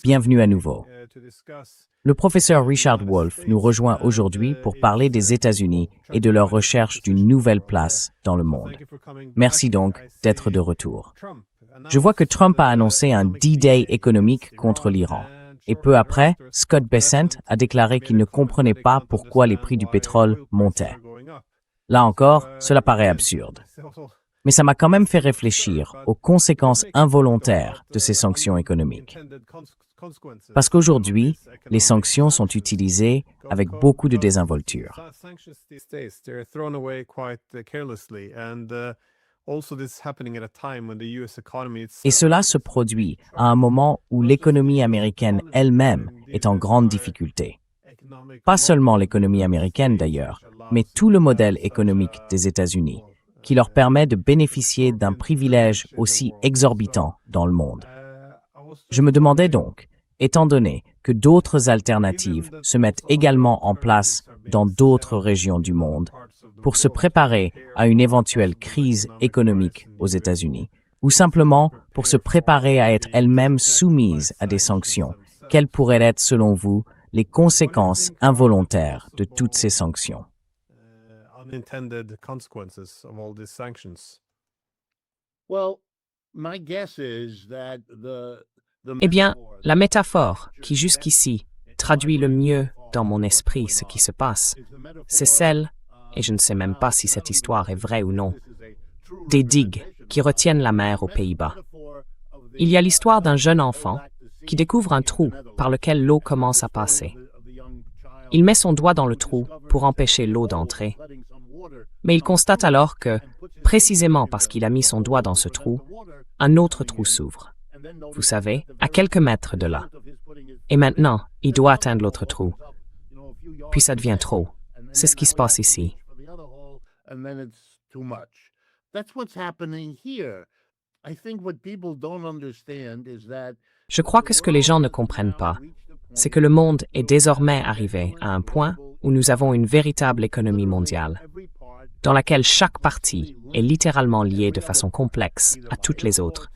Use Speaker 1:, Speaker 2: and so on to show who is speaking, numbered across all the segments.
Speaker 1: Bienvenue à nouveau. Le professeur Richard Wolff nous rejoint aujourd'hui pour parler des États-Unis et de leur recherche d'une nouvelle place dans le monde. Merci donc d'être de retour. Je vois que Trump a annoncé un D-Day économique contre l'Iran. Et peu après, Scott Bessent a déclaré qu'il ne comprenait pas pourquoi les prix du pétrole montaient. Là encore, cela paraît absurde. Mais ça m'a quand même fait réfléchir aux conséquences involontaires de ces sanctions économiques. Parce qu'aujourd'hui, les sanctions sont utilisées avec beaucoup de désinvolture. Et cela se produit à un moment où l'économie américaine elle-même est en grande difficulté. Pas seulement l'économie américaine d'ailleurs, mais tout le modèle économique des États-Unis, qui leur permet de bénéficier d'un privilège aussi exorbitant dans le monde. Je me demandais donc, étant donné que d'autres alternatives se mettent également en place dans d'autres régions du monde, pour se préparer à une éventuelle crise économique aux États-Unis, ou simplement pour se préparer à être elles-mêmes soumises à des sanctions, quelles pourraient être, selon vous, les conséquences involontaires de toutes ces sanctions?
Speaker 2: Unintended consequences of all these sanctions?
Speaker 3: Eh bien, la métaphore qui jusqu'ici traduit le mieux dans mon esprit ce qui se passe, c'est celle, et je ne sais même pas si cette histoire est vraie ou non, des digues qui retiennent la mer aux Pays-Bas. Il y a l'histoire d'un jeune enfant qui découvre un trou par lequel l'eau commence à passer. Il met son doigt dans le trou pour empêcher l'eau d'entrer. Mais il constate alors que, précisément parce qu'il a mis son doigt dans ce trou, un autre trou s'ouvre. Vous savez, à quelques mètres de là. Et maintenant, il doit atteindre l'autre trou. Puis ça devient trop. C'est ce qui se passe ici. Je crois que ce que les gens ne comprennent pas, c'est que le monde est désormais arrivé à un point où nous avons une véritable économie mondiale, dans laquelle chaque partie est littéralement liée de façon complexe à toutes les autres,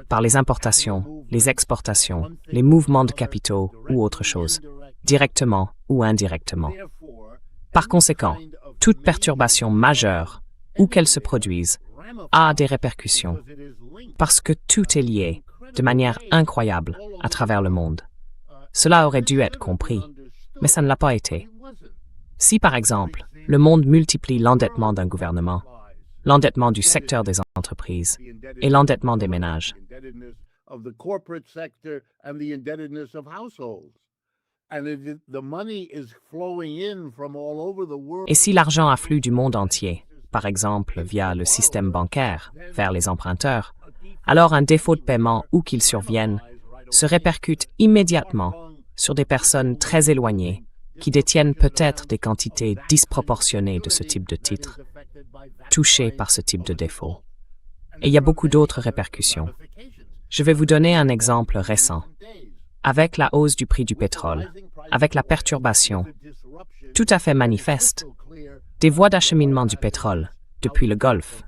Speaker 3: par les importations, les exportations, les mouvements de capitaux ou autre chose, directement ou indirectement. Par conséquent, toute perturbation majeure, où qu'elle se produise, a des répercussions, parce que tout est lié, de manière incroyable, à travers le monde. Cela aurait dû être compris, mais ça ne l'a pas été. Si, par exemple, le monde multiplie l'endettement d'un gouvernement, l'endettement du secteur des entreprises et l'endettement des ménages, et si l'argent afflue du monde entier, par exemple via le système bancaire, vers les emprunteurs, alors un défaut de paiement où qu'il survienne se répercute immédiatement sur des personnes très éloignées qui détiennent peut-être des quantités disproportionnées de ce type de titres, touchées par ce type de défaut. Et il y a beaucoup d'autres répercussions. Je vais vous donner un exemple récent. Avec la hausse du prix du pétrole, avec la perturbation, tout à fait manifeste, des voies d'acheminement du pétrole depuis le Golfe,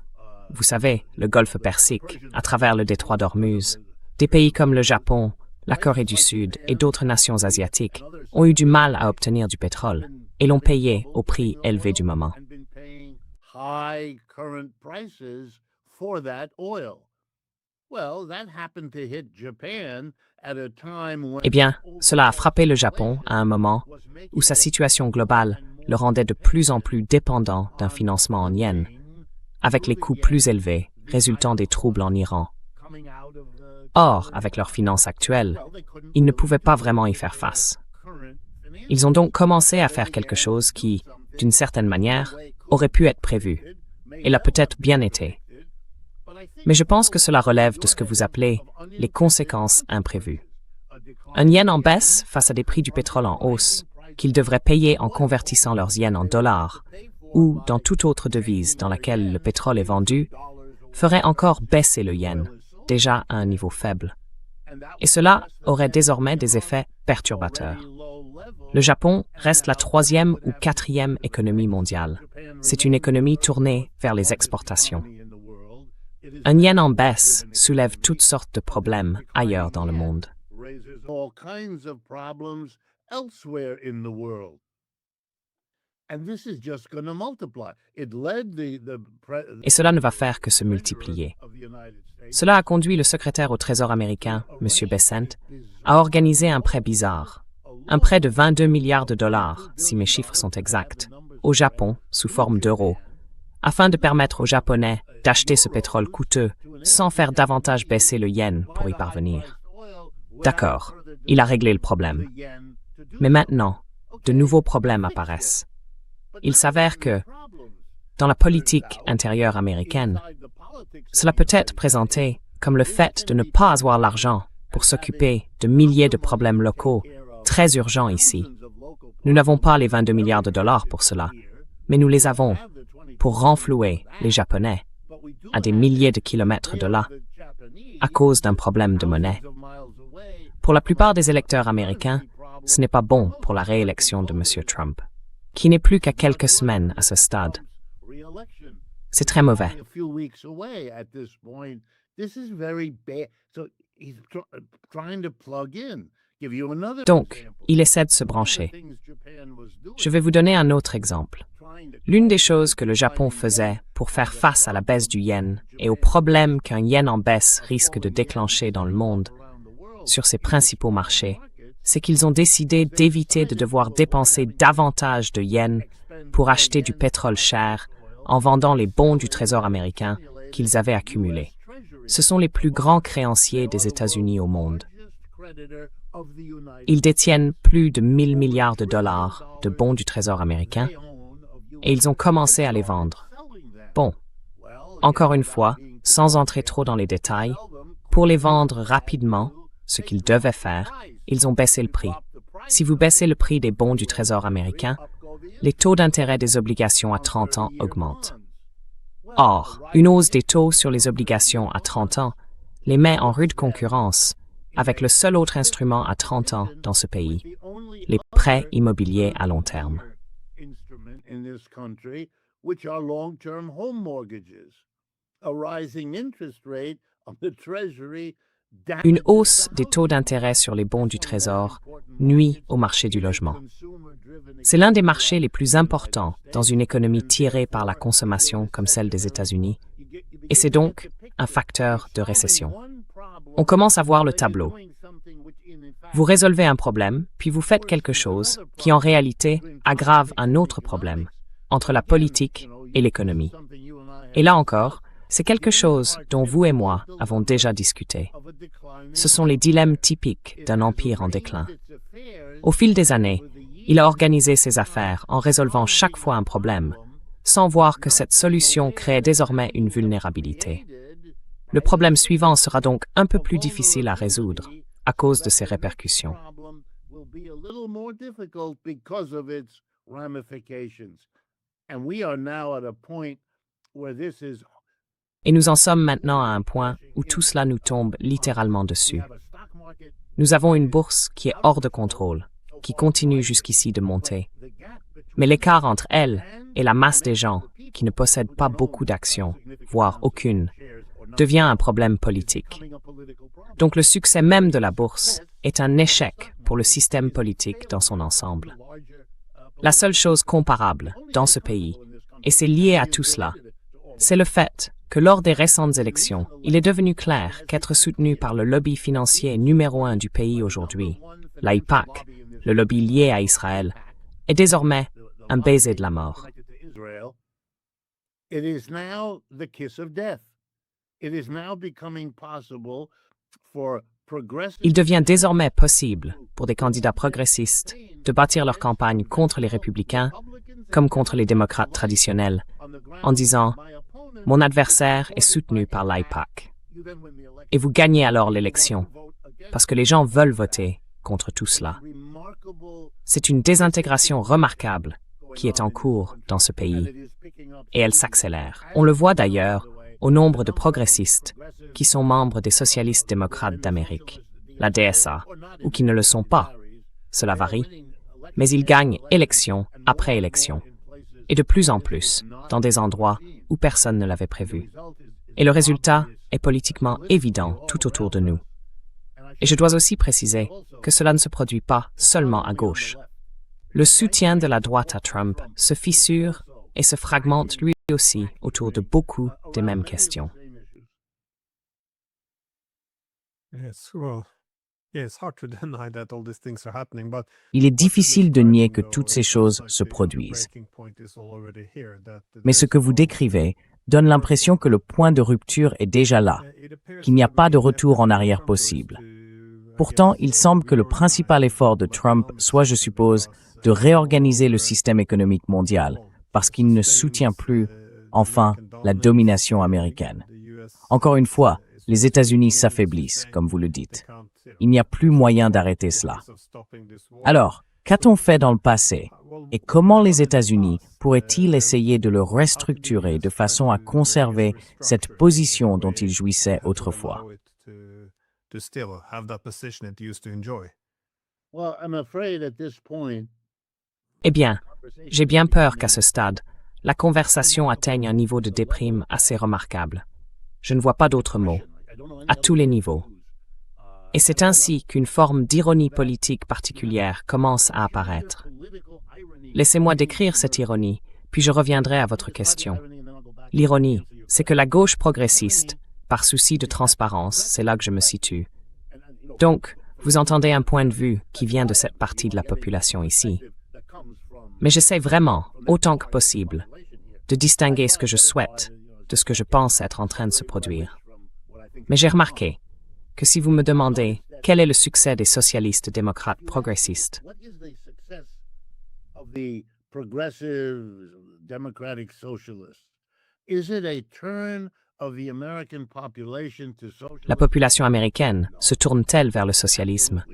Speaker 3: vous savez, le Golfe Persique, à travers le détroit d'Ormuz, des pays comme le Japon, la Corée du Sud et d'autres nations asiatiques ont eu du mal à obtenir du pétrole et l'ont payé au prix élevé du moment. Eh bien, cela a frappé le Japon à un moment où sa situation globale le rendait de plus en plus dépendant d'un financement en yens, avec les coûts plus élevés résultant des troubles en Iran. Or, avec leurs finances actuelles, ils ne pouvaient pas vraiment y faire face. Ils ont donc commencé à faire quelque chose qui, d'une certaine manière, aurait pu être prévu, et l'a peut-être bien été. Mais je pense que cela relève de ce que vous appelez les conséquences imprévues. Un yen en baisse face à des prix du pétrole en hausse, qu'ils devraient payer en convertissant leurs yens en dollars, ou dans toute autre devise dans laquelle le pétrole est vendu, ferait encore baisser le yen, déjà à un niveau faible. Et cela aurait désormais des effets perturbateurs. Le Japon reste la 3e ou 4e économie mondiale. C'est une économie tournée vers les exportations. Un yen en baisse soulève toutes sortes de problèmes ailleurs dans le monde. Et cela ne va faire que se multiplier. Cela a conduit le secrétaire au Trésor américain, M. Bessent, à organiser un prêt bizarre, un prêt de 22 milliards de dollars, si mes chiffres sont exacts, au Japon, sous forme d'euros, afin de permettre aux Japonais d'acheter ce pétrole coûteux sans faire davantage baisser le yen pour y parvenir. D'accord, il a réglé le problème. Mais maintenant, de nouveaux problèmes apparaissent. Il s'avère que, dans la politique intérieure américaine, cela peut être présenté comme le fait de ne pas avoir l'argent pour s'occuper de milliers de problèmes locaux très urgents ici. Nous n'avons pas les 22 milliards de dollars pour cela, mais nous les avons pour renflouer les Japonais à des milliers de kilomètres de là, à cause d'un problème de monnaie. Pour la plupart des électeurs américains, ce n'est pas bon pour la réélection de M. Trump, qui n'est plus qu'à quelques semaines à ce stade. C'est très mauvais. Donc, il essaie de se brancher. Je vais vous donner un autre exemple. L'une des choses que le Japon faisait pour faire face à la baisse du yen et aux problèmes qu'un yen en baisse risque de déclencher dans le monde, sur ses principaux marchés, c'est qu'ils ont décidé d'éviter de devoir dépenser davantage de yens pour acheter du pétrole cher en vendant les bons du Trésor américain qu'ils avaient accumulés. Ce sont les plus grands créanciers des États-Unis au monde. Ils détiennent plus de 1000 milliards de dollars de bons du Trésor américain et ils ont commencé à les vendre. Bon, encore une fois, sans entrer trop dans les détails, pour les vendre rapidement, ce qu'ils devaient faire, ils ont baissé le prix. Si vous baissez le prix des bons du Trésor américain, les taux d'intérêt des obligations à 30 ans augmentent. Or, une hausse des taux sur les obligations à 30 ans les met en rude concurrence avec le seul autre instrument à 30 ans dans ce pays, les prêts immobiliers à long terme. Une hausse des taux d'intérêt sur les bons du Trésor nuit au marché du logement. C'est l'un des marchés les plus importants dans une économie tirée par la consommation comme celle des États-Unis, et c'est donc un facteur de récession. On commence à voir le tableau. Vous résolvez un problème, puis vous faites quelque chose qui en réalité aggrave un autre problème entre la politique et l'économie. Et là encore, c'est quelque chose dont vous et moi avons déjà discuté. Ce sont les dilemmes typiques d'un empire en déclin. Au fil des années, il a organisé ses affaires en résolvant chaque fois un problème, sans voir que cette solution crée désormais une vulnérabilité. Le problème suivant sera donc un peu plus difficile à résoudre à cause de ses répercussions. Et nous en sommes maintenant à un point où tout cela nous tombe littéralement dessus. Nous avons une bourse qui est hors de contrôle, qui continue jusqu'ici de monter. Mais l'écart entre elle et la masse des gens qui ne possèdent pas beaucoup d'actions, voire aucune, devient un problème politique. Donc le succès même de la bourse est un échec pour le système politique dans son ensemble. La seule chose comparable dans ce pays, et c'est lié à tout cela, c'est le fait que lors des récentes élections, il est devenu clair qu'être soutenu par le lobby financier numéro 1 du pays aujourd'hui, l'AIPAC, le lobby lié à Israël, est désormais un baiser de la mort. Il devient désormais possible pour des candidats progressistes de bâtir leur campagne contre les républicains comme contre les démocrates traditionnels, en disant « Mon adversaire est soutenu par l'AIPAC ». Et vous gagnez alors l'élection, parce que les gens veulent voter contre tout cela. C'est une désintégration remarquable qui est en cours dans ce pays, et elle s'accélère. On le voit d'ailleurs au nombre de progressistes qui sont membres des socialistes démocrates d'Amérique, la DSA, ou qui ne le sont pas. Cela varie, mais ils gagnent élection après élection, et de plus en plus dans des endroits où personne ne l'avait prévu. Et le résultat est politiquement évident tout autour de nous. Et je dois aussi préciser que cela ne se produit pas seulement à gauche. Le soutien de la droite à Trump se fissure et se fragmente lui aussi autour de beaucoup des mêmes questions.
Speaker 2: Yes, well, yeah, it's hard to deny that all these things are happening, but
Speaker 1: Il est difficile de nier que toutes ces choses se produisent. Mais ce que vous décrivez donne l'impression que le point de rupture est déjà là, qu'il n'y a pas de retour en arrière possible. Pourtant, il semble que le principal effort de Trump soit, je suppose, de réorganiser le système économique mondial, parce qu'il ne soutient plus, enfin, la domination américaine. Encore une fois, les États-Unis s'affaiblissent, comme vous le dites. Il n'y a plus moyen d'arrêter cela. Alors, qu'a-t-on fait dans le passé? Et comment les États-Unis pourraient-ils essayer de le restructurer de façon à conserver cette position dont ils jouissaient autrefois?
Speaker 2: To still have that position it used to enjoy.
Speaker 4: Well, I'm afraid at this point,
Speaker 3: Eh bien, j'ai bien peur qu'à ce stade, la conversation atteigne un niveau de déprime assez remarquable. Je ne vois pas d'autre mot, à tous les niveaux. Et c'est ainsi qu'une forme d'ironie politique particulière commence à apparaître. Laissez-moi décrire cette ironie, puis je reviendrai à votre question. L'ironie, c'est que la gauche progressiste, par souci de transparence, c'est là que je me situe. Donc, vous entendez un point de vue qui vient de cette partie de la population ici. Mais j'essaie vraiment, autant que possible, de distinguer ce que je souhaite de ce que je pense être en train de se produire. Mais j'ai remarqué que si vous me demandez quel est le succès des socialistes démocrates progressistes,
Speaker 4: what is the success of the progressive democratic socialists? Is it a turn of the American population to socialism?
Speaker 3: la population américaine se tourne-t-elle vers le socialisme?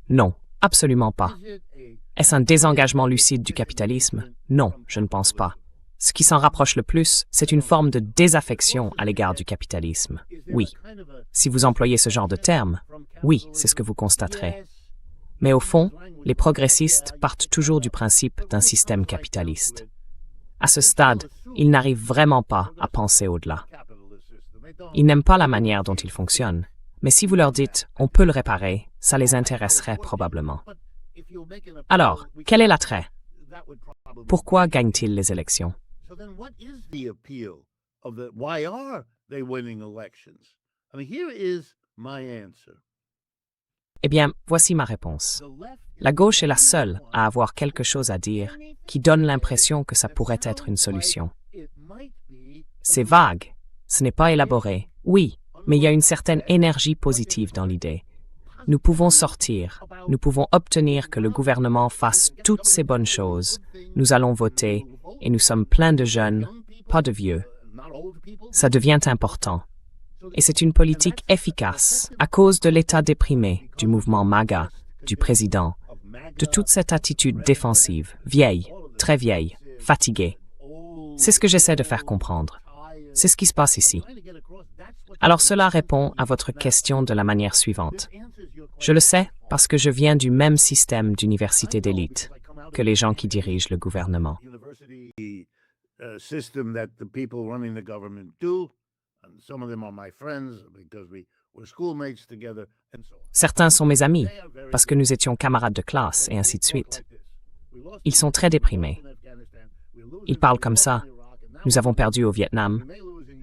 Speaker 3: Non, absolument pas.
Speaker 4: Is it a
Speaker 3: Est-ce un désengagement lucide du capitalisme? Non, je ne pense pas. Ce qui s'en rapproche le plus, c'est une forme de désaffection à l'égard du capitalisme. Oui. Si vous employez ce genre de terme, oui, c'est ce que vous constaterez. Mais au fond, les progressistes partent toujours du principe d'un système capitaliste. À ce stade, ils n'arrivent vraiment pas à penser au-delà. Ils n'aiment pas la manière dont il fonctionne, mais si vous leur dites « on peut le réparer », ça les intéresserait probablement. Alors, quel est l'attrait? Pourquoi gagnent-ils les élections?
Speaker 4: So then what is the appeal of the why are they winning elections? I mean, here is my answer.
Speaker 3: Eh bien, voici ma réponse.
Speaker 4: The left
Speaker 3: La gauche est la seule à avoir quelque chose à dire qui donne l'impression que ça pourrait être une solution.
Speaker 4: it might be
Speaker 3: C'est vague, ce n'est pas élaboré, oui, mais il y a une certaine énergie positive dans l'idée. Nous pouvons sortir, nous pouvons obtenir que le gouvernement fasse toutes ces bonnes choses, nous allons voter, et nous sommes pleins de jeunes, pas de vieux.
Speaker 4: not old people.
Speaker 3: Ça devient important. Et c'est une politique efficace à cause de l'état déprimé du mouvement MAGA, du président, de toute cette attitude défensive, vieille, très vieille, fatiguée. C'est ce que j'essaie de faire comprendre. C'est ce qui se passe ici. Alors cela répond à votre question de la manière suivante. Je le sais parce que je viens du même système d'université d'élite que les gens qui dirigent le gouvernement.
Speaker 4: University system that the people running the government do. And some of them are my friends because we were schoolmates together and so on.
Speaker 3: Certains sont mes amis parce que nous étions camarades de classe et ainsi de suite. Ils sont très déprimés. Ils parlent comme ça. Nous avons perdu au Vietnam,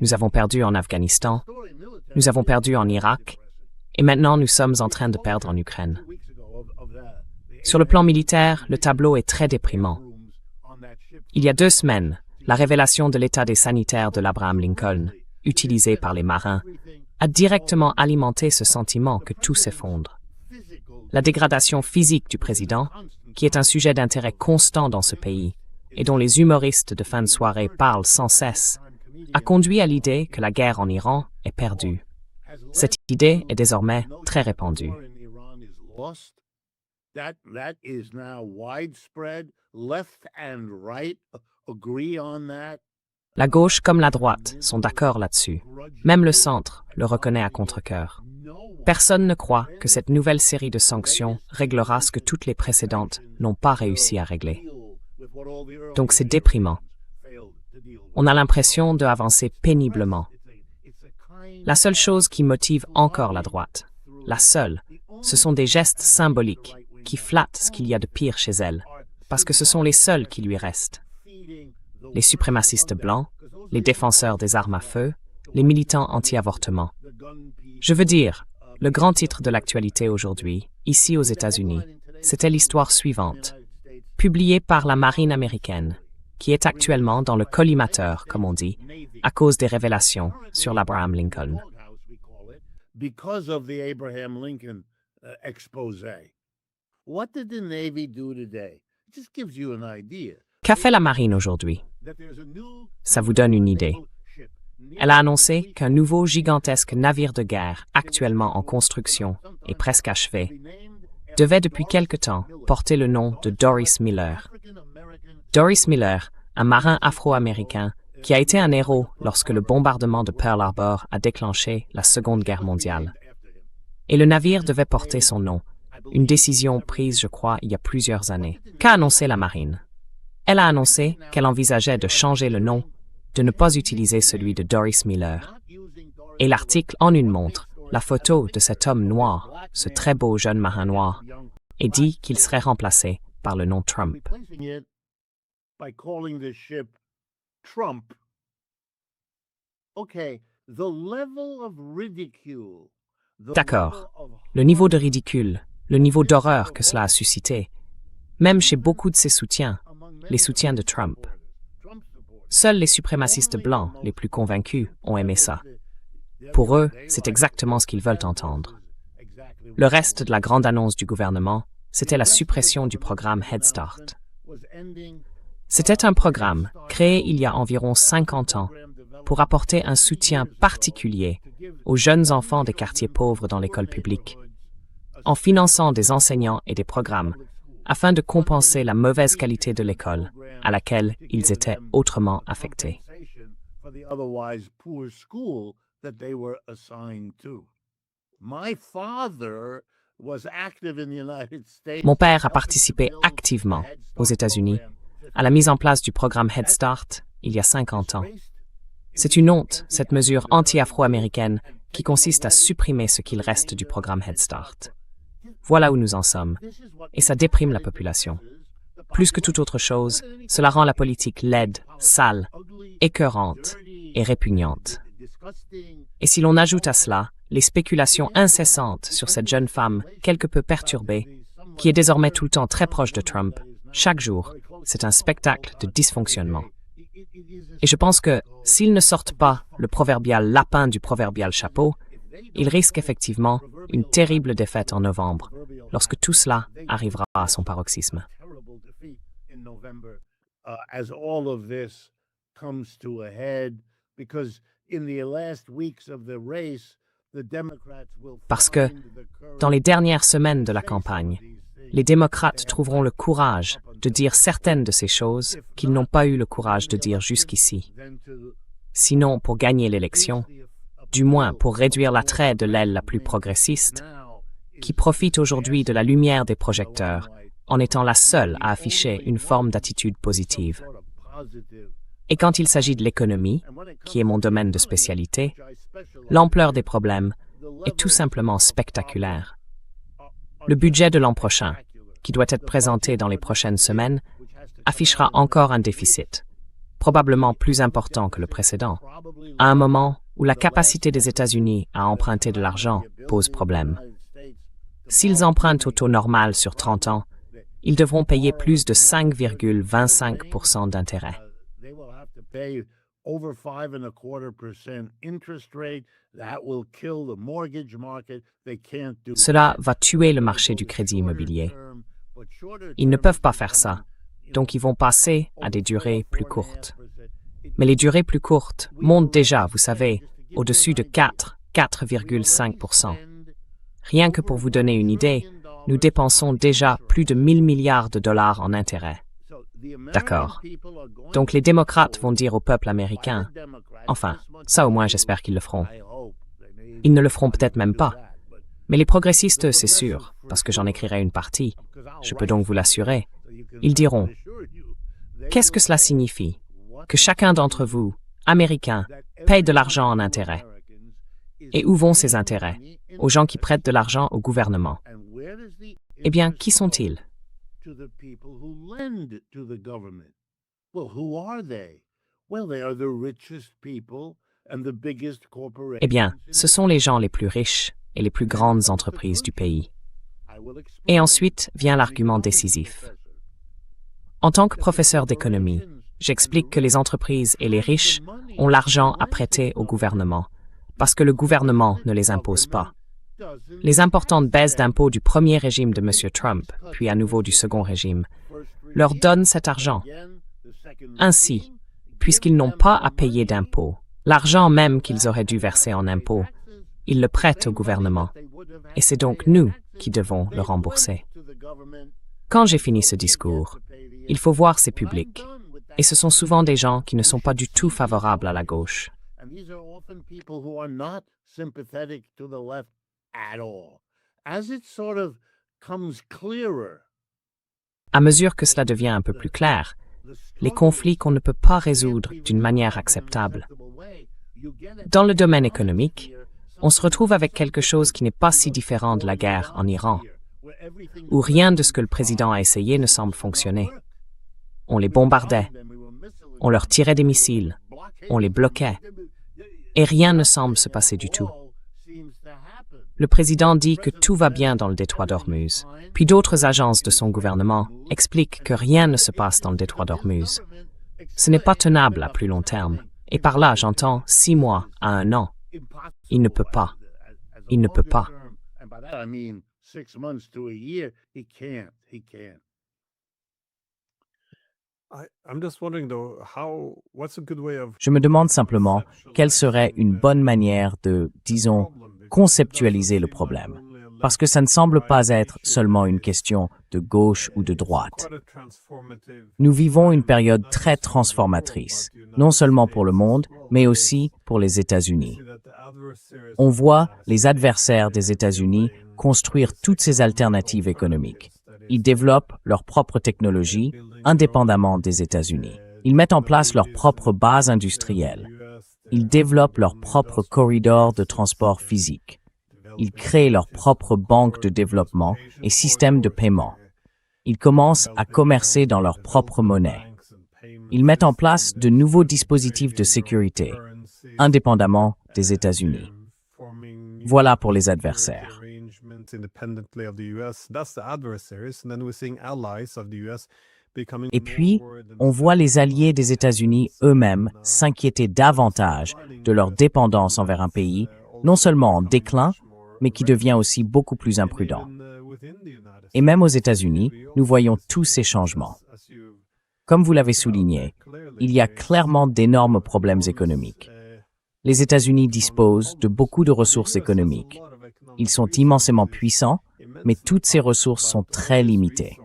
Speaker 3: nous avons perdu en Afghanistan, nous avons perdu en Irak, et maintenant nous sommes en train de perdre en Ukraine. Sur le plan militaire, le tableau est très déprimant. Il y a 2 semaines, la révélation de l'état des sanitaires de l'Abraham Lincoln, utilisé par les marins, a directement alimenté ce sentiment que tout s'effondre. La dégradation physique du président, qui est un sujet d'intérêt constant dans ce pays, et dont les humoristes de fin de soirée parlent sans cesse, a conduit à l'idée que la guerre en Iran est perdue. Cette idée est désormais très répandue.
Speaker 4: That is now widespread. Left and right agree on that.
Speaker 3: La gauche comme la droite sont d'accord là-dessus. Même le centre le reconnaît à contre-cœur. Personne ne croit que cette nouvelle série de sanctions réglera ce que toutes les précédentes n'ont pas réussi à régler. Donc c'est déprimant. On a l'impression d'avancer péniblement. La seule chose qui motive encore la droite, la seule, ce sont des gestes symboliques qui flattent ce qu'il y a de pire chez elle, parce que ce sont les seuls qui lui restent. Les suprémacistes blancs, les défenseurs des armes à feu, les militants anti-avortement. Je veux dire, le grand titre de l'actualité aujourd'hui, ici aux États-Unis, c'était l'histoire suivante, publiée par la marine américaine, qui est actuellement dans le collimateur, comme on dit, à cause des révélations sur l'Abraham Lincoln.
Speaker 4: Because of the Abraham Lincoln expose. What did the Navy do today? It just gives you an idea.
Speaker 3: Qu'a fait la marine aujourd'hui? Ça vous donne une idée. Elle a annoncé qu'un nouveau gigantesque navire de guerre, actuellement en construction et presque achevé, devait depuis quelque temps porter le nom de Doris Miller. Doris Miller, un marin afro-américain qui a été un héros lorsque le bombardement de Pearl Harbor a déclenché la Seconde Guerre mondiale. Et le navire devait porter son nom, une décision prise, je crois, il y a plusieurs années. Qu'a annoncé la marine? Elle a annoncé qu'elle envisageait de changer le nom, de ne pas utiliser celui de Doris Miller. Et l'article en une montre la photo de cet homme noir, ce très beau jeune marin noir, et dit qu'il serait remplacé par le nom Trump.
Speaker 4: By calling the ship Trump. Okay, the level of ridicule.
Speaker 3: D'accord. Le niveau de ridicule, le niveau d'horreur que cela a suscité, même chez beaucoup de ses soutiens, les soutiens de Trump. Seuls les suprémacistes blancs, les plus convaincus, ont aimé ça. Pour eux, c'est exactement ce qu'ils veulent entendre. Le reste de la grande annonce du gouvernement, c'était la suppression du programme Head Start. C'était un programme créé il y a environ 50 ans pour apporter un soutien particulier aux jeunes enfants des quartiers pauvres dans l'école publique, en finançant des enseignants et des programmes afin de compenser la mauvaise qualité de l'école à laquelle ils étaient autrement affectés. Mon père a participé activement aux États-Unis à la mise en place du programme Head Start il y a 50 ans. C'est une honte, cette mesure anti-afro-américaine qui consiste à supprimer ce qu'il reste du programme Head Start. Voilà où nous en sommes, et ça déprime la population. Plus que toute autre chose, cela rend la politique laide, sale, écœurante et répugnante. Et si l'on ajoute à cela les spéculations incessantes sur cette jeune femme quelque peu perturbée, qui est désormais tout le temps très proche de Trump, chaque jour, c'est un spectacle de dysfonctionnement. Et je pense que, s'ils ne sortent pas le proverbial lapin du proverbial chapeau, ils risquent effectivement une terrible défaite en novembre, lorsque tout cela arrivera à son paroxysme. Parce que, dans les dernières semaines de la campagne, les démocrates trouveront le courage de dire certaines de ces choses qu'ils n'ont pas eu le courage de dire jusqu'ici. Sinon, pour gagner l'élection, du moins pour réduire l'attrait de l'aile la plus progressiste, qui profite aujourd'hui de la lumière des projecteurs en étant la seule à afficher une forme d'attitude positive. Et quand il s'agit de l'économie, qui est mon domaine de spécialité, l'ampleur des problèmes est tout simplement spectaculaire. Le budget de l'an prochain, qui doit être présenté dans les prochaines semaines, affichera encore un déficit, probablement plus important que le précédent, à un moment où la capacité des États-Unis à emprunter de l'argent pose problème. S'ils empruntent au taux normal sur 30 ans, ils devront payer plus de 5,25% d'intérêt. Cela va tuer le marché du crédit immobilier. Ils ne peuvent pas faire ça, donc ils vont passer à des durées plus courtes. Mais les durées plus courtes montent déjà, vous savez, au-dessus de 4,5%. Rien que pour vous donner une idée, nous dépensons déjà plus de 1 000 milliards de dollars en intérêts. D'accord. Donc les démocrates vont dire au peuple américain, enfin, ça au moins j'espère qu'ils le feront. Ils ne le feront peut-être même pas. Mais les progressistes, c'est sûr, parce que j'en écrirai une partie, je peux donc vous l'assurer, ils diront, qu'est-ce que cela signifie? Que chacun d'entre vous, Américains, paye de l'argent en intérêt. Et où vont ces intérêts? Aux gens qui prêtent de l'argent au gouvernement. Eh bien, qui sont-ils?
Speaker 4: To the people who lend to the government. Well, who are they? Well, they are the richest people and the biggest corporations.
Speaker 3: Eh bien, ce sont les gens les plus riches et les plus grandes entreprises du pays. Et ensuite vient l'argument décisif. En tant que professeur d'économie, j'explique que les entreprises et les riches ont l'argent à prêter au gouvernement, parce que le gouvernement ne les impose pas. Les importantes baisses d'impôts du premier régime de M. Trump, puis à nouveau du second régime, leur donnent cet argent. Ainsi, puisqu'ils n'ont pas à payer d'impôts, l'argent même qu'ils auraient dû verser en impôts, ils le prêtent au gouvernement. Et c'est donc nous qui devons le rembourser. Quand j'ai fini ce discours, il faut voir ces publics. Et ce sont souvent des gens qui ne sont pas du tout favorables à la gauche.
Speaker 4: And these are often people who are not sympathetic to the left at all. As it sort of comes clearer,
Speaker 3: À mesure que cela devient un peu plus clair, les conflits qu'on ne peut pas résoudre d'une manière acceptable. Dans le domaine économique, on se retrouve avec quelque chose qui n'est pas si différent de la guerre en Iran, où rien de ce que le président a essayé ne semble fonctionner. On les bombardait, on leur tirait des missiles, on les bloquait, et rien ne semble se passer du tout. Le président dit que tout va bien dans le détroit d'Ormuz, puis d'autres agences de son gouvernement expliquent que rien ne se passe dans le détroit d'Ormuz. Ce n'est pas tenable à plus long terme, et par là j'entends 6 mois à 1 an. Il ne peut pas. Il ne peut pas.
Speaker 4: And by that I mean 6 months to a year. He can't.
Speaker 2: I'm just wondering though, what's a good way of
Speaker 1: Je me demande simplement quelle serait une bonne manière de, disons, conceptualiser le problème. Parce que ça ne semble pas être seulement une question de gauche ou de droite. Nous vivons une période très transformatrice, non seulement pour le monde, mais aussi pour les États-Unis. On voit les adversaires des États-Unis construire toutes ces alternatives économiques. Ils développent leur propre technologie, indépendamment des États-Unis. Ils mettent en place leur propre base industrielle. Ils développent leur propre corridor de transport physique. Ils créent leur propre banque de développement et système de paiement. Ils commencent à commercer dans leur propre monnaie. Ils mettent en place de nouveaux dispositifs de sécurité, indépendamment des États-Unis. Voilà pour les adversaires. Et puis, on voit les alliés des États-Unis eux-mêmes s'inquiéter davantage de leur dépendance envers un pays, non seulement en déclin, mais qui devient aussi beaucoup plus imprudent. Et même aux États-Unis, nous voyons tous ces changements. Comme vous l'avez souligné, il y a clairement d'énormes problèmes économiques. Les États-Unis disposent de beaucoup de ressources économiques. Ils sont immensément puissants, mais toutes ces ressources sont très limitées.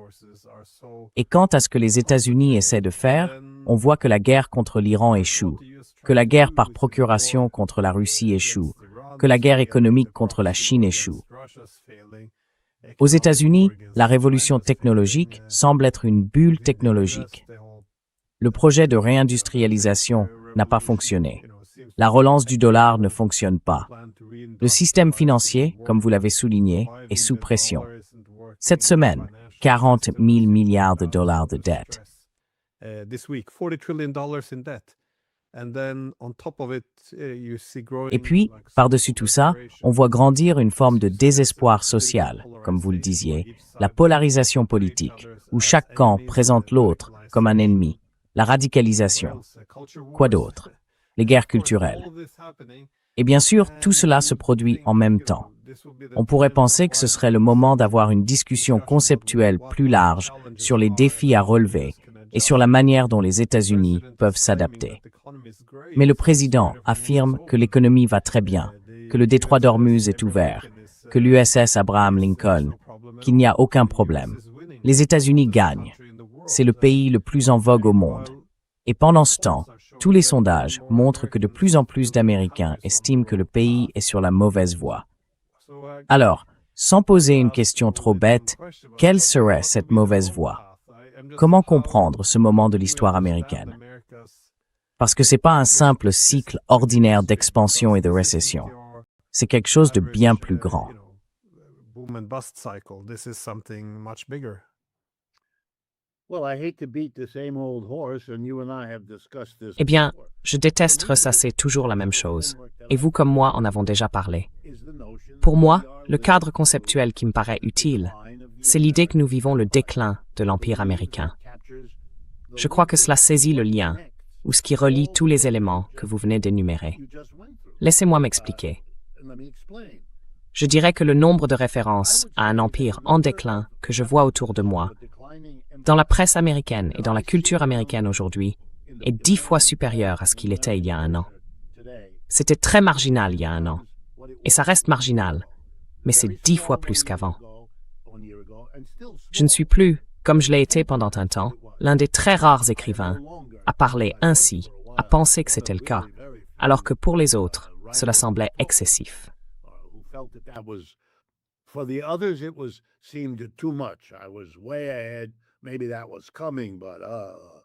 Speaker 1: Et quant à ce que les États-Unis essaient de faire, on voit que la guerre contre l'Iran échoue, que la guerre par procuration contre la Russie échoue, que la guerre économique contre la Chine échoue. Aux États-Unis, la révolution technologique semble être une bulle technologique. Le projet de réindustrialisation n'a pas fonctionné. La relance du dollar ne fonctionne pas. Le système financier, comme vous l'avez souligné, est sous pression. Cette semaine, 40 000 milliards de dollars de dette. Et puis, par-dessus tout ça, on voit grandir une forme de désespoir social, comme vous le disiez, la polarisation politique, où chaque camp présente l'autre comme un ennemi, la radicalisation. Quoi d'autre? Les guerres culturelles. Et bien sûr, tout cela se produit en même temps. On pourrait penser que ce serait le moment d'avoir une discussion conceptuelle plus large sur les défis à relever et sur la manière dont les États-Unis peuvent s'adapter. Mais le président affirme que l'économie va très bien, que le détroit d'Ormuz est ouvert, que l'USS Abraham Lincoln, qu'il n'y a aucun problème. Les États-Unis gagnent. C'est le pays le plus en vogue au monde. Et pendant ce temps, tous les sondages montrent que de plus en plus d'Américains estiment que le pays est sur la mauvaise voie. Alors, sans poser une question trop bête, quelle serait cette mauvaise voie? Comment comprendre ce moment de l'histoire américaine? Parce que c'est pas un simple cycle ordinaire d'expansion et de récession. C'est quelque chose de bien plus grand.
Speaker 2: Boom and bust cycle. This is something much bigger.
Speaker 4: Well, I hate to beat the same old horse, and you and I have discussed this.
Speaker 3: Eh bien,
Speaker 4: before.
Speaker 3: je déteste ressasser toujours la même chose, et vous comme moi en avons déjà parlé.
Speaker 4: Is the notion
Speaker 3: Pour
Speaker 4: that
Speaker 3: moi,
Speaker 4: we are
Speaker 3: le cadre conceptuel qui me paraît utile,
Speaker 4: line of the
Speaker 3: c'est l'idée que nous vivons le déclin de l'Empire américain.
Speaker 4: captures the
Speaker 3: Je crois que cela saisit le lien, ou ce qui relie tous les éléments que vous venez d'énumérer.
Speaker 4: you just went through.
Speaker 3: Laissez-moi m'expliquer.
Speaker 4: And let me explain.
Speaker 3: Je dirais que le nombre de références à un empire en déclin que je vois autour de moi,
Speaker 4: The declining
Speaker 3: dans la presse américaine et dans la culture américaine aujourd'hui, est 10 fois supérieur à ce qu'il était il y a un an.
Speaker 4: today.
Speaker 3: C'était très marginal il y a un an, et ça reste marginal, mais c'est 10 fois plus qu'avant. Je ne suis plus, comme je l'ai été pendant un temps, l'un des très rares écrivains à parler ainsi, à penser que c'était le cas, alors que pour les autres, cela semblait excessif.
Speaker 4: Who felt that was for the others it was seemed too much. I was way ahead. Maybe that was coming, but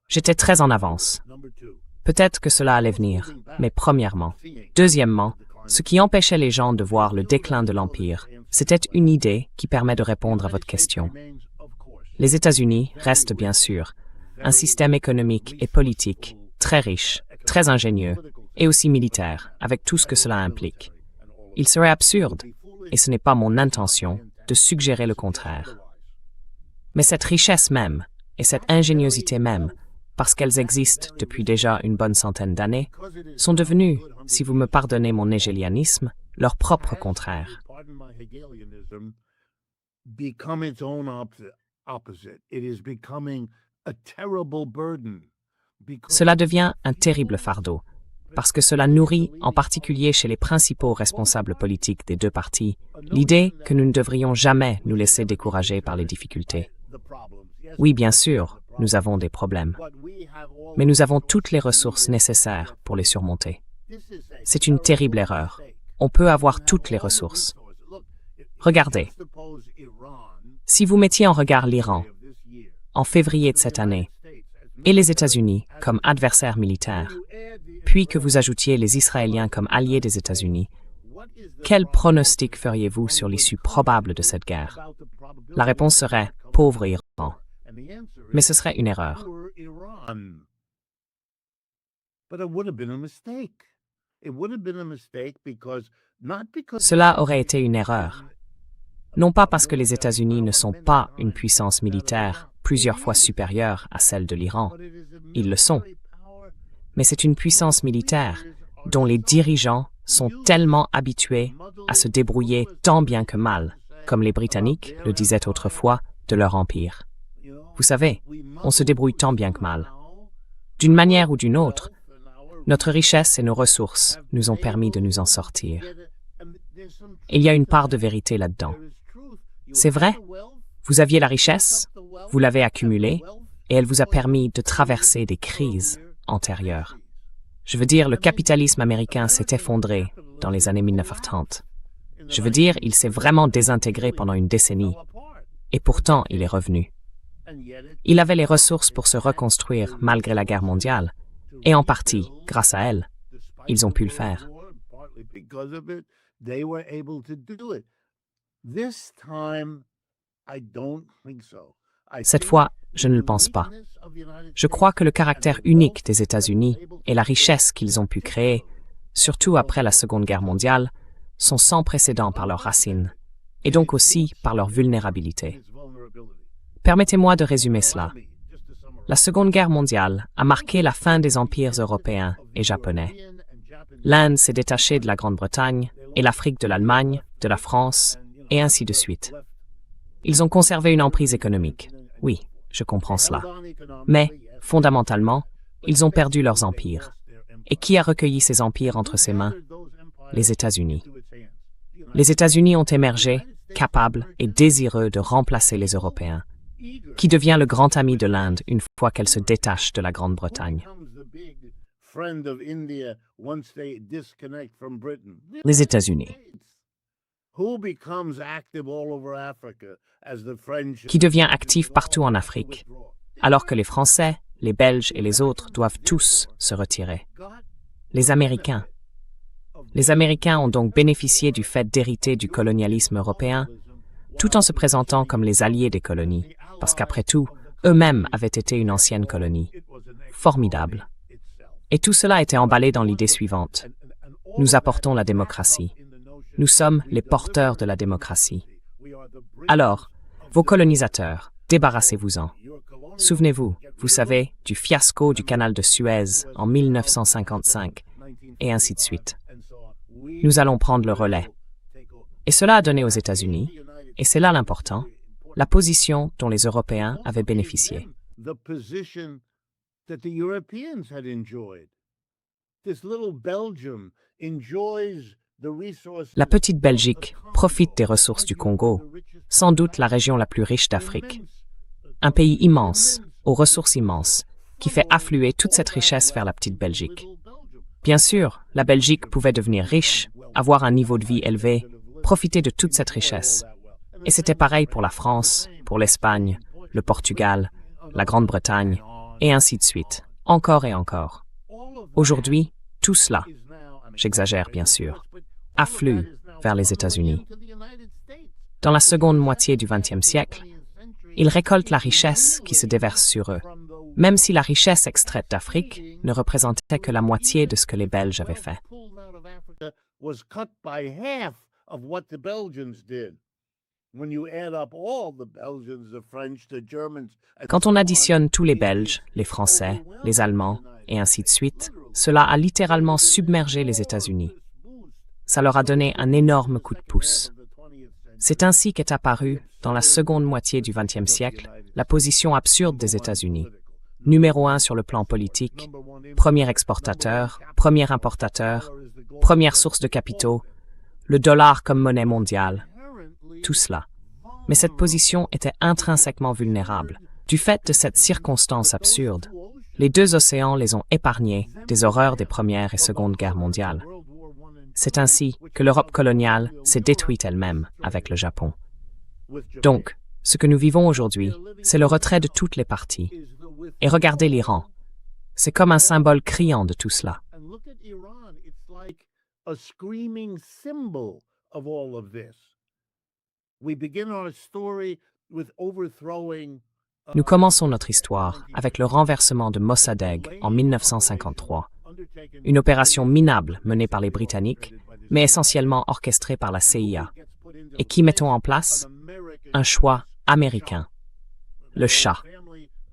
Speaker 3: J'étais très en avance.
Speaker 4: number two.
Speaker 3: Peut-être que cela allait venir, mais premièrement. Deuxièmement, ce qui empêchait les gens de voir le déclin de l'Empire, c'était une idée qui permet de répondre à votre question.
Speaker 4: Remains, of course,
Speaker 3: Les États-Unis restent bien sûr un système économique et politique très riche, très ingénieux et aussi militaire, avec tout ce que cela implique. Il serait absurde, et ce n'est pas mon intention, de suggérer le contraire. Mais cette richesse même, et cette ingéniosité même, parce qu'elles existent depuis déjà une bonne centaine d'années, sont devenues, si vous me pardonnez mon hégélianisme, leur propre contraire.
Speaker 4: pardon my Hegelianism, become its own opposite. It is becoming a terrible burden. Because
Speaker 3: Cela devient un terrible fardeau, parce que cela nourrit, en particulier chez les principaux responsables politiques des deux partis, l'idée que nous ne devrions jamais nous laisser décourager par les difficultés.
Speaker 4: the problems. Yes,
Speaker 3: Oui, bien sûr, nous avons des problèmes,
Speaker 4: but we have all
Speaker 3: mais nous avons toutes les ressources nécessaires pour les surmonter.
Speaker 4: this is a
Speaker 3: C'est une terrible erreur. On peut avoir toutes les ressources.
Speaker 4: look.
Speaker 3: Regardez,
Speaker 4: Suppose Iran
Speaker 3: si vous mettiez en regard l'Iran,
Speaker 4: of this year,
Speaker 3: en février de cette année, et les États-Unis comme adversaires militaires, puis que vous ajoutiez les Israéliens comme alliés des États-Unis,
Speaker 4: what is the
Speaker 3: quel pronostic feriez-vous sur l'issue probable de cette guerre?
Speaker 4: about the probability?
Speaker 3: La réponse serait « pauvre Iran
Speaker 4: And the answer ».
Speaker 3: Mais ce serait une erreur.
Speaker 4: poor Iran. But it would have been a mistake. It would have been a mistake because not because
Speaker 3: Cela aurait été une erreur. Non pas parce que les États-Unis ne sont pas une puissance militaire plusieurs fois supérieure à celle de l'Iran,
Speaker 4: but it is a
Speaker 3: ils le sont,
Speaker 4: military power
Speaker 3: mais c'est une puissance militaire dont les dirigeants sont tellement habitués à se débrouiller tant bien que mal, comme les Britanniques le disaient autrefois de leur empire.
Speaker 4: you know,
Speaker 3: Vous savez,
Speaker 4: we
Speaker 3: on se débrouille tant bien que mal. D'une manière ou d'une autre, notre richesse et nos ressources nous ont permis de nous en sortir. Il y a une part de vérité là-dedans. C'est vrai, vous aviez la richesse, vous l'avez accumulée, et elle vous a permis de traverser des crises antérieures. Je veux dire, le capitalisme américain s'est effondré dans les années 1930. Je veux dire, il s'est vraiment désintégré pendant une décennie, et pourtant il est revenu. Il avait les ressources pour se reconstruire malgré la guerre mondiale, et en partie, grâce à elle, ils ont pu le faire.
Speaker 4: Because of it, they were able to do it. This time, I don't think so. I
Speaker 3: Cette
Speaker 4: think
Speaker 3: fois, je ne le pense pas. Je crois que le caractère unique des États-Unis et la richesse qu'ils ont pu créer, surtout après la Seconde Guerre mondiale, sont sans précédent par leurs racines, et donc aussi par leur vulnérabilité. Permettez-moi de résumer cela. La Seconde Guerre mondiale a marqué la fin des empires européens et japonais. L'Inde s'est détachée de la Grande-Bretagne et l'Afrique de l'Allemagne, de la France, et ainsi de suite. Ils ont conservé une emprise économique. Oui, je comprends cela. Mais, fondamentalement, ils ont perdu leurs empires. Et qui a recueilli ces empires entre ses mains? Les États-Unis. Les États-Unis ont émergé, capables et désireux de remplacer les Européens. Qui devient le grand ami de l'Inde une fois qu'elle se détache de la Grande-Bretagne?
Speaker 1: Les États-Unis.
Speaker 3: Qui devient actif partout en Afrique, alors que les Français, les Belges et les autres doivent tous se retirer. Les Américains. Les Américains ont donc bénéficié du fait d'hériter du colonialisme européen, tout en se présentant comme les alliés des colonies, parce qu'après tout, eux-mêmes avaient été une ancienne colonie. Formidable. Et tout cela était emballé dans l'idée suivante. Nous apportons la démocratie. Nous sommes les porteurs de la démocratie. Alors, vos colonisateurs, débarrassez-vous-en. Souvenez-vous, vous savez, du fiasco du canal de Suez en 1955, et ainsi de suite. Nous allons prendre le relais. Et cela a donné aux États-Unis, et c'est là l'important, la position dont les Européens avaient bénéficié. La petite Belgique profite des ressources du Congo, sans doute la région la plus riche d'Afrique. Un pays immense, aux ressources immenses, qui fait affluer toute cette richesse vers la petite Belgique. Bien sûr, la Belgique pouvait devenir riche, avoir un niveau de vie élevé, profiter de toute cette richesse. Et c'était pareil pour la France, pour l'Espagne, le Portugal, la Grande-Bretagne, et ainsi de suite, encore et encore. Aujourd'hui, tout cela, j'exagère bien sûr, afflue vers les États-Unis. Dans la seconde moitié du XXe siècle, ils récoltent la richesse qui se déverse sur eux, même si la richesse extraite d'Afrique ne représentait que la moitié de ce que les Belges avaient fait. Quand on additionne tous les Belges, les Français, les Allemands, et ainsi de suite, cela a littéralement submergé les États-Unis. Ça leur a donné un énorme coup de pouce. C'est ainsi qu'est apparue, dans la seconde moitié du XXe siècle, la position absurde des États-Unis. Numéro 1 sur le plan politique, premier exportateur, premier importateur, première source de capitaux, le dollar comme monnaie mondiale, tout cela. Mais cette position était intrinsèquement vulnérable, du fait de cette circonstance absurde. Les deux océans les ont épargnés des horreurs des Premières et Secondes Guerres mondiales. C'est ainsi que l'Europe coloniale s'est détruite elle-même avec le Japon. Donc, ce que nous vivons aujourd'hui, c'est le retrait de toutes les parties. Et regardez l'Iran. C'est comme un symbole criant de tout cela. Nous commençons notre histoire avec le renversement de Mossadegh en 1953, une opération minable menée par les Britanniques, mais essentiellement orchestrée par la CIA. Et qui mettons en place? Un choix américain. Le Shah.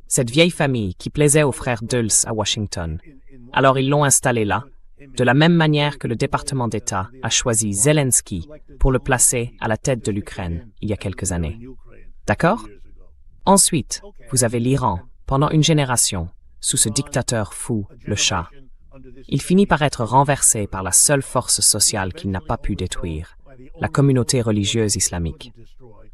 Speaker 3: Cette vieille famille qui plaisait aux frères Dulles à Washington. Alors ils l'ont installé là, de la même manière que le département d'État a choisi Zelensky pour le placer à la tête de l'Ukraine il y a quelques années. D'accord? Ensuite, vous avez l'Iran, pendant une génération, sous ce dictateur fou, le Shah. Il finit par être renversé par la seule force sociale qu'il n'a pas pu détruire, la communauté religieuse islamique.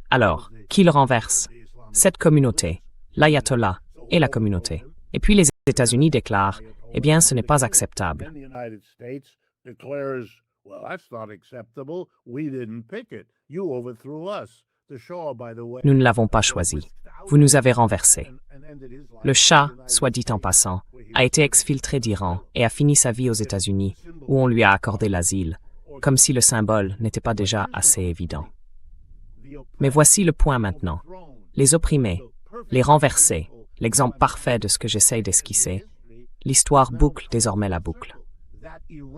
Speaker 3: Alors, qui le renverse? Cette communauté, l'ayatollah et la communauté. Et puis les États-Unis déclarent, eh bien, ce n'est pas acceptable. Nous ne l'avons pas choisi. Vous nous avez renversés. Le Shah, soit dit en passant, a été exfiltré d'Iran et a fini sa vie aux États-Unis, où on lui a accordé l'asile, comme si le symbole n'était pas déjà assez évident. Mais voici le point maintenant. Les opprimés, les renversés, l'exemple parfait de ce que j'essaye d'esquisser, l'histoire boucle désormais la boucle.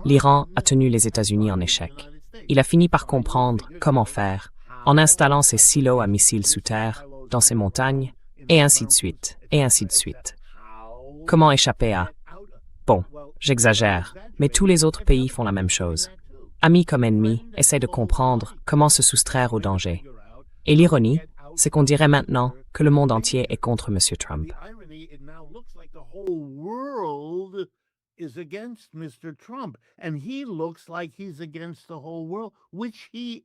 Speaker 3: L'Iran a tenu les États-Unis en échec. Il a fini par comprendre comment faire, en installant ses silos à missiles sous terre, dans ses montagnes, et ainsi de suite, et ainsi de suite. Comment échapper à... Bon, j'exagère, mais tous les autres pays font la même chose. Amis comme ennemis essaient de comprendre comment se soustraire au danger. Et l'ironie, c'est qu'on dirait maintenant que le monde entier est contre M. Trump.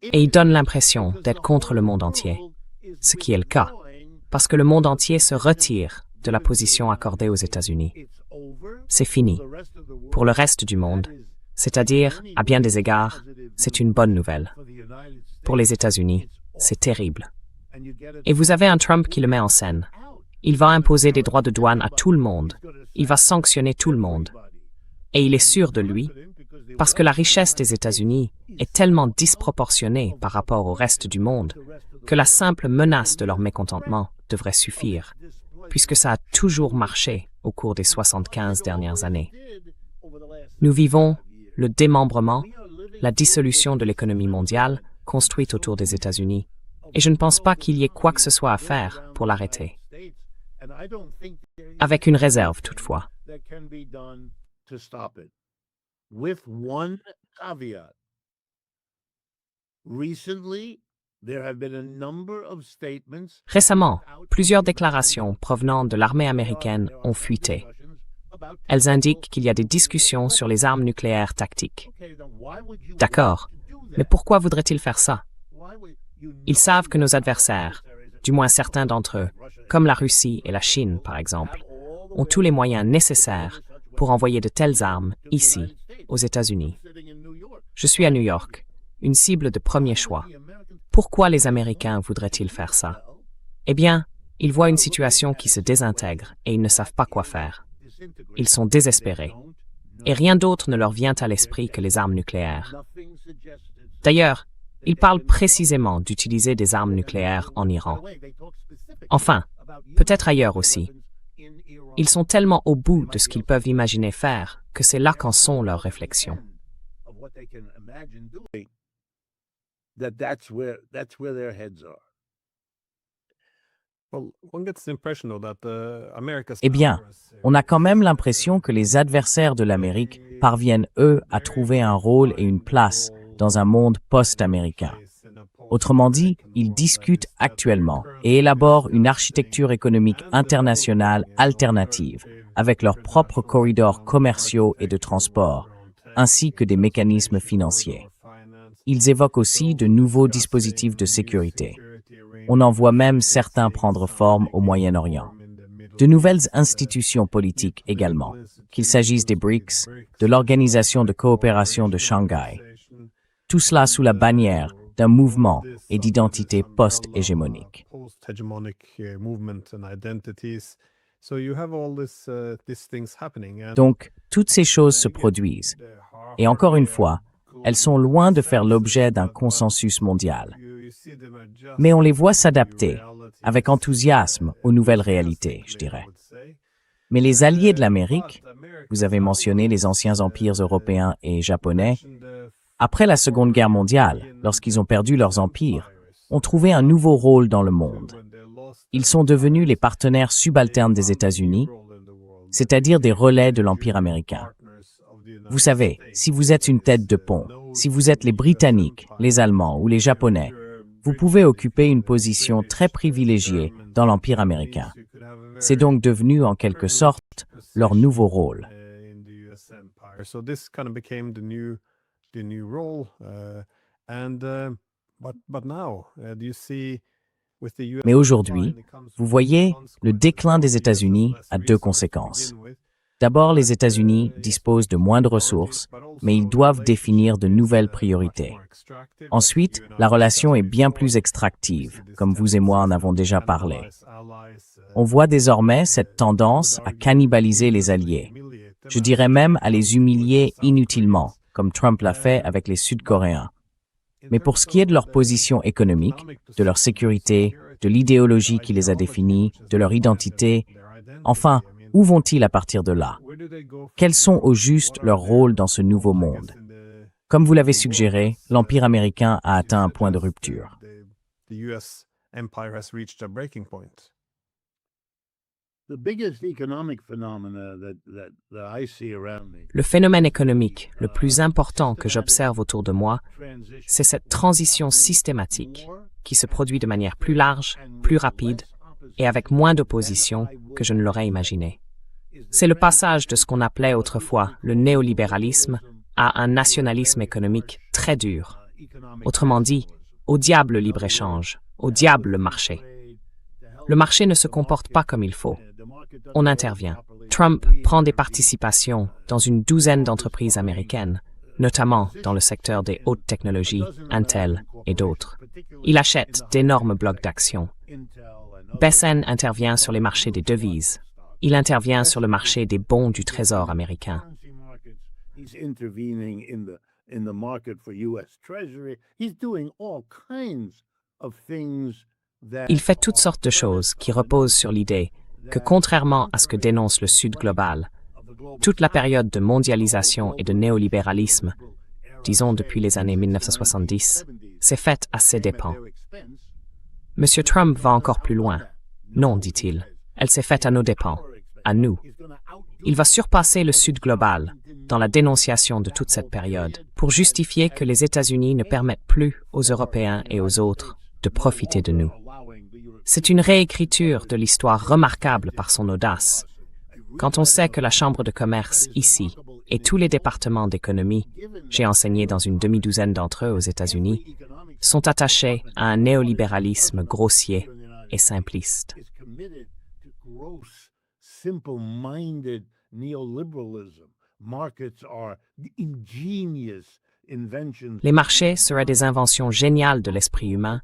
Speaker 3: Et il donne l'impression d'être contre le monde entier, ce qui est le cas, parce que le monde entier se retire de la position accordée aux États-Unis. C'est fini. Pour le reste du monde, c'est-à-dire, à bien des égards, c'est une bonne nouvelle. Pour les États-Unis, c'est terrible. Et vous avez un Trump qui le met en scène. Il va imposer des droits de douane à tout le monde. Il va sanctionner tout le monde. Et il est sûr de lui, parce que la richesse des États-Unis est tellement disproportionnée par rapport au reste du monde que la simple menace de leur mécontentement devrait suffire, puisque ça a toujours marché au cours des 75 dernières années. Nous vivons le démembrement, la dissolution de l'économie mondiale construite autour des États-Unis, et je ne pense pas qu'il y ait quoi que ce soit à faire pour l'arrêter. Avec une réserve toutefois.
Speaker 4: With one caveat. Recently, there have been a number of statements.
Speaker 3: Récemment, plusieurs déclarations provenant de l'armée américaine ont fuité. Elles indiquent qu'il y a des discussions sur les armes nucléaires tactiques. D'accord, mais pourquoi voudraient-ils faire ça? Ils savent que nos adversaires, du moins certains d'entre eux, comme la Russie et la Chine par exemple, ont tous les moyens nécessaires pour envoyer de telles armes ici, aux États-Unis. Je suis à New York, une cible de premier choix. Pourquoi les Américains voudraient-ils faire ça? Eh bien, ils voient une situation qui se désintègre et ils ne savent pas quoi faire. Ils sont désespérés. Et rien d'autre ne leur vient à l'esprit que les armes nucléaires. D'ailleurs, ils parlent précisément d'utiliser des armes nucléaires en Iran. Enfin, peut-être ailleurs aussi. Ils sont tellement au bout de ce qu'ils peuvent imaginer faire que c'est là qu'en sont leurs réflexions.
Speaker 1: Eh bien, on a quand même l'impression que les adversaires de l'Amérique parviennent, eux, à trouver un rôle et une place dans un monde post-américain. Autrement dit, ils discutent actuellement et élaborent une architecture économique internationale alternative avec leurs propres corridors commerciaux et de transport, ainsi que des mécanismes financiers. Ils évoquent aussi de nouveaux dispositifs de sécurité. On en voit même certains prendre forme au Moyen-Orient. De nouvelles institutions politiques également, qu'il s'agisse des BRICS, de l'Organisation de coopération de Shanghai. Tout cela sous la bannière d'un mouvement et d'identité post-hégémonique. Donc, toutes ces choses se produisent. Et encore une fois, elles sont loin de faire l'objet d'un consensus mondial. Mais on les voit s'adapter, avec enthousiasme, aux nouvelles réalités, je dirais. Mais les alliés de l'Amérique, vous avez mentionné les anciens empires européens et japonais, après la Seconde Guerre mondiale, lorsqu'ils ont perdu leurs empires, ont trouvé un nouveau rôle dans le monde. Ils sont devenus les partenaires subalternes des États-Unis, c'est-à-dire des relais de l'Empire américain. Vous savez, si vous êtes une tête de pont, si vous êtes les Britanniques, les Allemands ou les Japonais, vous pouvez occuper une position très privilégiée dans l'Empire américain. C'est donc devenu en quelque sorte leur nouveau rôle. Mais aujourd'hui, vous voyez, le déclin des États-Unis a deux conséquences. D'abord, les États-Unis disposent de moins de ressources, mais ils doivent définir de nouvelles priorités. Ensuite, la relation est bien plus extractive, comme vous et moi en avons déjà parlé. On voit désormais cette tendance à cannibaliser les alliés. Je dirais même à les humilier inutilement, comme Trump l'a fait avec les Sud-Coréens. Mais pour ce qui est de leur position économique, de leur sécurité, de l'idéologie qui les a définis, de leur identité, enfin, où vont-ils à partir de là? Quels sont au juste leurs rôles dans ce nouveau monde? Comme vous l'avez suggéré, l'Empire américain a atteint un point de rupture.
Speaker 3: Le phénomène économique le plus important que j'observe autour de moi, c'est cette transition systématique qui se produit de manière plus large, plus rapide et avec moins d'opposition que je ne l'aurais imaginé. C'est le passage de ce qu'on appelait autrefois le néolibéralisme à un nationalisme économique très dur. Autrement dit, au diable le libre-échange, au diable le marché. Le marché ne se comporte pas comme il faut. On intervient. Trump prend des participations dans une douzaine d'entreprises américaines, notamment dans le secteur des hautes technologies, Intel et d'autres. Il achète d'énormes blocs d'actions. Besen intervient sur les marchés des devises. Il intervient sur le marché des bons du Trésor américain.
Speaker 4: He's intervening in the market for US Treasury. He's doing all kinds of things that
Speaker 3: Il fait toutes sortes de choses qui reposent sur l'idée que, contrairement à ce que dénonce le Sud global, toute la période de mondialisation et de néolibéralisme, disons depuis les années 1970, s'est faite à ses dépens. M. Trump va encore plus loin. Non, dit-il, elle s'est faite à nos dépens, à nous. Il va surpasser le Sud global dans la dénonciation de toute cette période pour justifier que les États-Unis ne permettent plus aux Européens et aux autres de profiter de nous. C'est une réécriture de l'histoire remarquable par son audace. Quand on sait que la Chambre de commerce ici et tous les départements d'économie, j'ai enseigné dans une demi-douzaine d'entre eux aux États-Unis, sont attachés à un néolibéralisme grossier et simpliste.
Speaker 4: simple-minded neoliberalism. Markets are ingenious inventions.
Speaker 3: Les marchés seraient des inventions géniales de l'esprit humain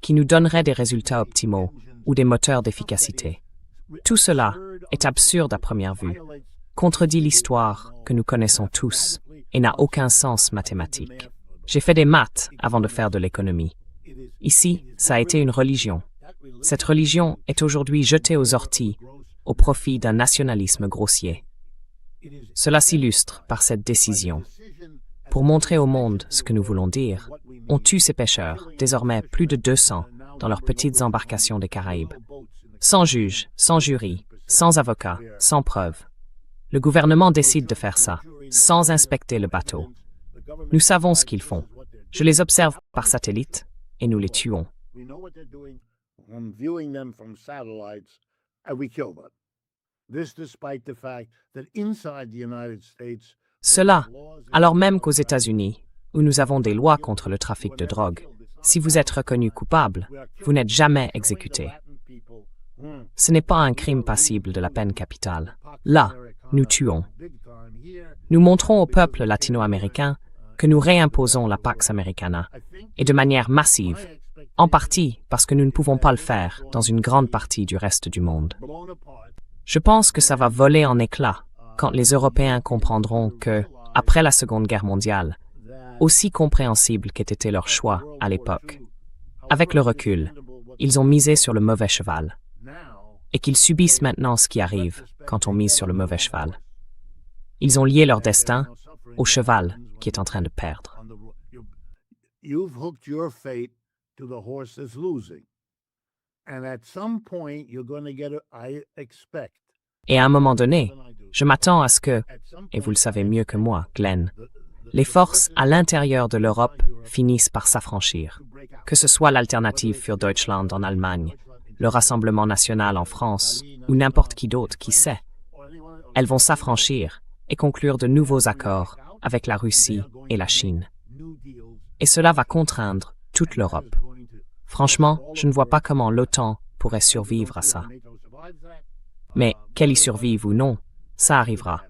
Speaker 3: qui nous donneraient des résultats optimaux ou des moteurs d'efficacité. Tout cela est absurde à première vue, contredit l'histoire que nous connaissons tous et n'a aucun sens mathématique. J'ai fait des maths avant de faire de l'économie. Ici, ça a été une religion. Cette religion est aujourd'hui jetée aux orties au profit d'un nationalisme grossier. Cela s'illustre par cette décision. Pour montrer au monde ce que nous voulons dire, on tue ces pêcheurs, désormais plus de 200, dans leurs petites embarcations des Caraïbes. Sans juge, sans jury, sans avocat, sans preuve. Le gouvernement décide de faire ça, sans inspecter le bateau. Nous savons ce qu'ils font. Je les observe par satellite et nous les tuons.
Speaker 4: From viewing them from satellites, and we kill them. This despite the fact that inside the United States,
Speaker 3: Cela, alors même qu'aux États-Unis, où nous avons des lois contre le trafic de drogue, si vous êtes reconnu coupable, vous n'êtes jamais exécuté. Ce n'est pas un crime passible de la peine capitale. Là, nous tuons. Nous montrons au peuple latino-américain que nous réimposons la Pax Americana, et de manière massive, en partie parce que nous ne pouvons pas le faire dans une grande partie du reste du monde. Je pense que ça va voler en éclats quand les Européens comprendront que, après la Seconde Guerre mondiale, aussi compréhensible qu'ait été leur choix à l'époque, avec le recul, ils ont misé sur le mauvais cheval, et qu'ils subissent maintenant ce qui arrive quand on mise sur le mauvais cheval. Ils ont lié leur destin au cheval qui est en train de perdre.
Speaker 4: you've hooked your fate to the horse that's losing. And at some point, you're going to get I expect.
Speaker 3: Et à un moment donné, je m'attends à ce que, et vous le savez mieux que moi, Glenn, les forces à l'intérieur de l'Europe finissent par s'affranchir, que ce soit l'Alternative für Deutschland en Allemagne, le Rassemblement national en France, ou n'importe qui d'autre, qui sait. Elles vont s'affranchir et conclure de nouveaux accords avec la Russie et la Chine. Et cela va contraindre toute l'Europe. Franchement, je ne vois pas comment l'OTAN pourrait survivre à ça. Mais qu'elle y survive ou non, ça arrivera.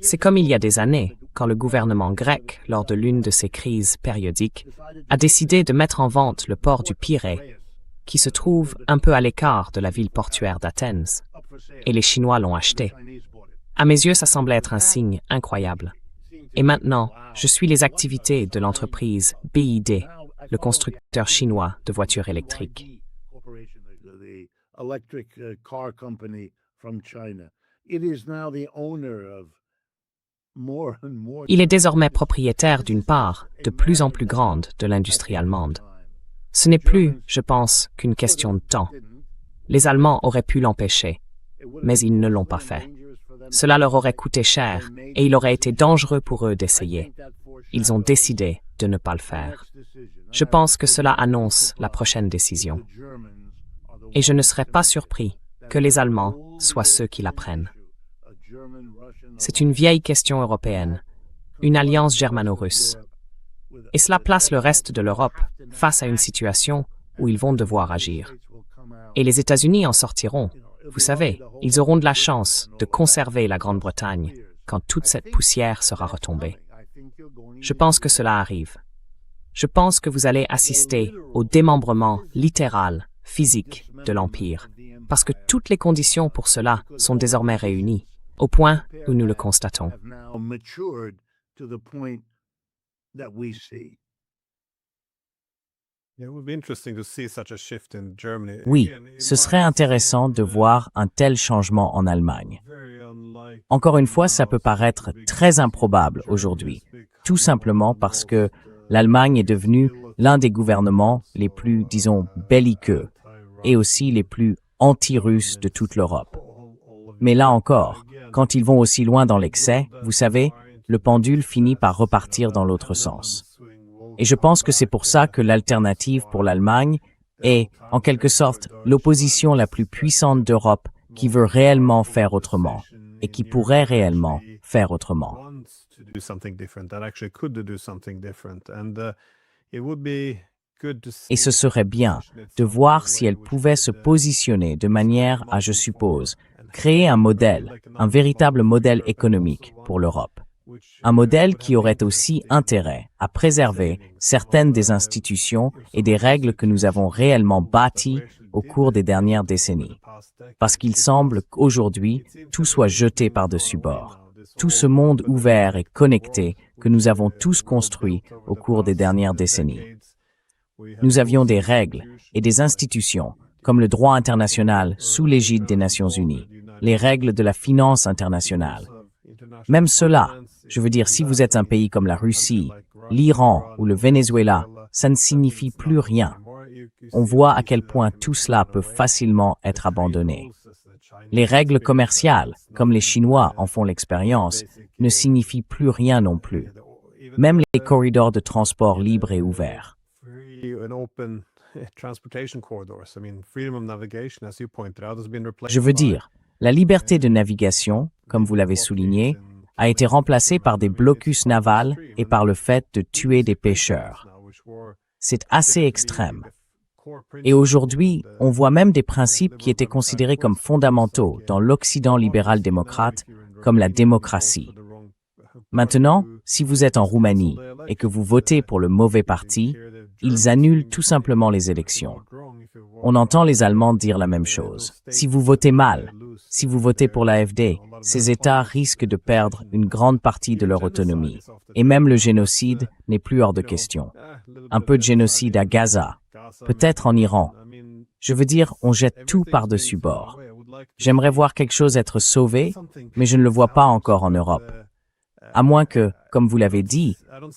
Speaker 3: C'est comme il y a des années, quand le gouvernement grec, lors de l'une de ses crises périodiques, a décidé de mettre en vente le port du Pirée, qui se trouve un peu à l'écart de la ville portuaire d'Athènes, et les Chinois l'ont acheté. À mes yeux, ça semblait être un signe incroyable. Et maintenant, je suis les activités de l'entreprise BYD, le constructeur chinois de voitures électriques.
Speaker 4: The electric car company from China. It is now the owner of more and more.
Speaker 3: Il est désormais propriétaire d'une part de plus en plus grande de l'industrie allemande. Ce n'est plus, je pense, qu'une question de temps. Les Allemands auraient pu l'empêcher, mais ils ne l'ont pas fait. Cela leur aurait coûté cher et il aurait été dangereux pour eux d'essayer. Ils ont décidé de ne pas le faire. Je pense que cela annonce la prochaine décision. Et je ne serais pas surpris que les Allemands soient ceux qui la prennent. C'est une vieille question européenne, une alliance germano-russe. Et cela place le reste de l'Europe face à une situation où ils vont devoir agir. Et les États-Unis en sortiront. Vous savez, ils auront de la chance de conserver la Grande-Bretagne quand toute cette poussière sera retombée. Je pense que cela arrive. Je pense que vous allez assister au démembrement littéral, physique de l'Empire, parce que toutes les conditions pour cela sont désormais réunies. au point où nous le constatons.
Speaker 4: have now matured to the point that we see.
Speaker 2: Yeah, it would be interesting to see such a shift in Germany.
Speaker 1: Oui,
Speaker 2: Again, it
Speaker 1: ce serait
Speaker 2: might
Speaker 1: intéressant
Speaker 2: seem,
Speaker 1: de voir un tel changement en Allemagne.
Speaker 2: very unlikely
Speaker 1: Encore une fois, ça peut paraître très improbable aujourd'hui, tout simplement parce que l'Allemagne est devenue l'un des gouvernements les plus, disons, belliqueux et aussi les plus anti-russes de toute l'Europe. Mais là encore, quand ils vont aussi loin dans l'excès, vous savez, le pendule finit par repartir dans l'autre sens. Et je pense que c'est pour ça que l'alternative pour l'Allemagne est, en quelque sorte, l'opposition la plus puissante d'Europe qui veut réellement faire autrement et qui pourrait réellement faire autrement.
Speaker 2: wants to do something different, that actually could do something different. And it would be good to see
Speaker 1: Et ce serait bien de voir si elle pouvait se positionner de manière à, je suppose, créer un modèle, un véritable modèle économique pour l'Europe. Un modèle qui aurait aussi intérêt à préserver certaines des institutions et des règles que nous avons réellement bâties au cours des dernières décennies. Parce qu'il semble qu'aujourd'hui, tout soit jeté par-dessus bord. Tout ce monde ouvert et connecté que nous avons tous construit au cours des dernières décennies. Nous avions des règles et des institutions, comme le droit international sous l'égide des Nations Unies, les règles de la finance internationale. Même cela, je veux dire, si vous êtes un pays comme la Russie, l'Iran ou le Venezuela, ça ne signifie plus rien. On voit à quel point tout cela peut facilement être abandonné. Les règles commerciales, comme les Chinois en font l'expérience, ne signifient plus rien non plus. Même les corridors de transport libres et ouverts.
Speaker 2: free and open transportation corridors. I mean, freedom of navigation, as you pointed out, has been replaced
Speaker 1: Je veux
Speaker 2: by
Speaker 1: dire, la liberté de navigation, comme vous l'avez souligné, a été remplacée par des blocus navals et par le fait de tuer des pêcheurs. C'est assez extrême. Et aujourd'hui, on voit même des principes qui étaient considérés comme fondamentaux dans l'Occident libéral-démocrate, comme la démocratie. Maintenant, si vous êtes en Roumanie et que vous votez pour le mauvais parti, ils annulent tout simplement les élections. On entend les Allemands dire la même chose. Si vous votez mal, si vous votez pour l'AfD, ces États risquent de perdre une grande partie de leur autonomie. Et même le génocide n'est plus hors de question. Un peu de génocide à Gaza, peut-être en Iran. Je veux dire, on jette tout par-dessus bord. J'aimerais voir quelque chose être sauvé, mais je ne le vois pas encore en Europe. À moins que, comme vous l'avez dit,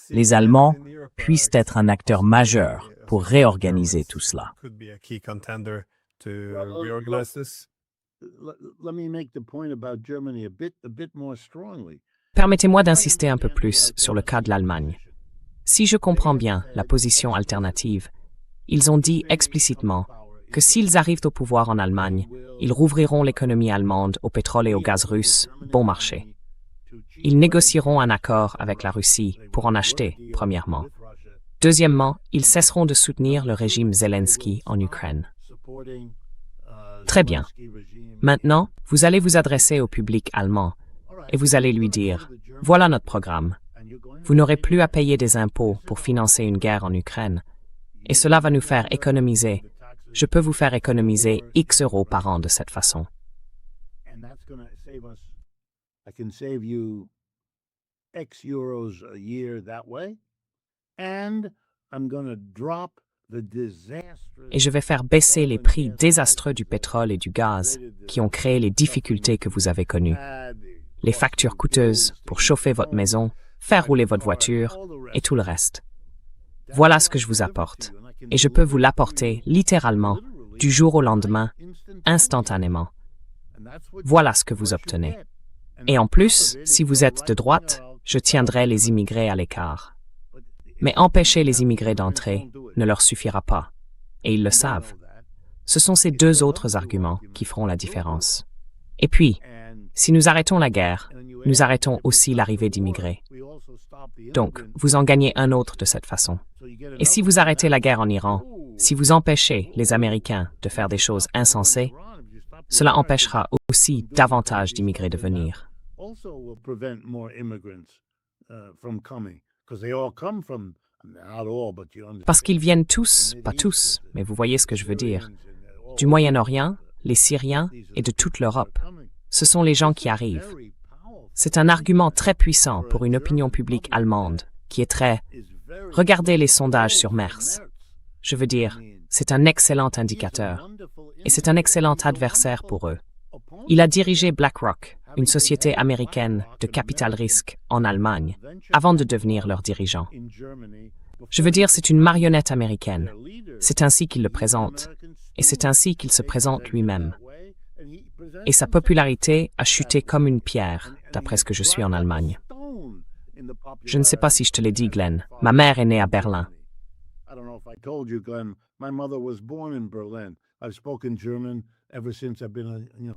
Speaker 1: les Allemands puissent être un acteur majeur pour réorganiser tout cela.
Speaker 2: Could be a key contender to
Speaker 4: Well,
Speaker 2: reorganize this.
Speaker 4: Let me make the point about Germany a bit more strongly.
Speaker 3: Permettez-moi d'insister un peu plus sur le cas de l'Allemagne. Si je comprends bien la position alternative, ils ont dit explicitement que s'ils arrivent au pouvoir en Allemagne, ils rouvriront l'économie allemande au pétrole et au gaz russe, bon marché. Ils négocieront un accord avec la Russie pour en acheter, premièrement. Deuxièmement, ils cesseront de soutenir le régime Zelensky en Ukraine. Très bien. Maintenant, vous allez vous adresser au public allemand et vous allez lui dire, voilà notre programme. Vous n'aurez plus à payer des impôts pour financer une guerre en Ukraine. Et cela va nous faire économiser. Je peux vous faire économiser X euros par an de cette façon.
Speaker 4: And that's going to save us. I can save you X euros a year that way. And I'm going to drop the disastrous.
Speaker 3: Et je vais faire baisser les prix désastreux du pétrole et du gaz qui ont créé les difficultés que vous avez connues. Les factures coûteuses pour chauffer votre maison, faire rouler votre voiture et tout le reste. Voilà ce que je vous apporte. Et je peux vous l'apporter littéralement du jour au lendemain, instantanément. Voilà ce que vous obtenez. Et en plus, si vous êtes de droite, je tiendrai les immigrés à l'écart. Mais empêcher les immigrés d'entrer ne leur suffira pas. Et ils le savent. Ce sont ces deux autres arguments qui feront la différence. Et puis, si nous arrêtons la guerre, nous arrêtons aussi l'arrivée d'immigrés. Donc, vous en gagnez un autre de cette façon. Et si vous arrêtez la guerre en Iran, si vous empêchez les Américains de faire des choses insensées, cela empêchera aussi davantage d'immigrés de venir.
Speaker 4: Also will prevent more immigrants from coming, because they all come from, not all, but you understand.
Speaker 3: Parce qu'ils viennent tous, pas tous, mais vous voyez ce que je veux dire, du Moyen-Orient, les Syriens et de toute l'Europe. ce sont les gens qui arrivent. C'est un argument très puissant pour une opinion publique allemande qui est très « regardez les sondages sur Merz ». Je veux dire, c'est un excellent indicateur et c'est un excellent adversaire pour eux. Il a dirigé BlackRock, une société américaine de capital risque en Allemagne, avant de devenir leur dirigeant. Je veux dire, c'est une marionnette américaine. C'est ainsi qu'il le présente, et c'est ainsi qu'il se présente lui-même. Et sa popularité a chuté comme une pierre, d'après ce que je suis en Allemagne. Je ne sais pas si je te l'ai dit, Glenn. Ma mère est née à Berlin.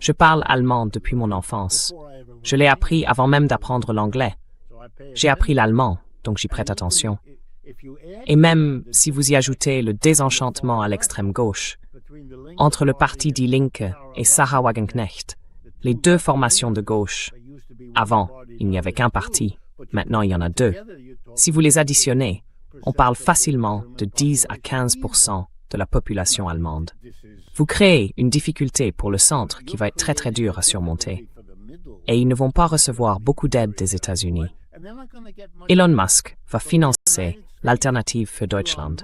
Speaker 3: Je parle allemand depuis mon enfance. Je l'ai appris avant même d'apprendre l'anglais. J'ai appris l'allemand, donc j'y prête attention. Et même si vous y ajoutez le désenchantement à l'extrême gauche, entre le parti Die Linke et Sarah Wagenknecht, les deux formations de gauche, avant, il n'y avait qu'un parti, maintenant il y en a deux. Si vous les additionnez, on parle facilement de 10 à 15% de la population allemande. Vous créez une difficulté pour le centre qui va être très très dur à surmonter. Et ils ne vont pas recevoir beaucoup d'aide des États-Unis. Elon Musk va financer l'Alternative für Deutschland.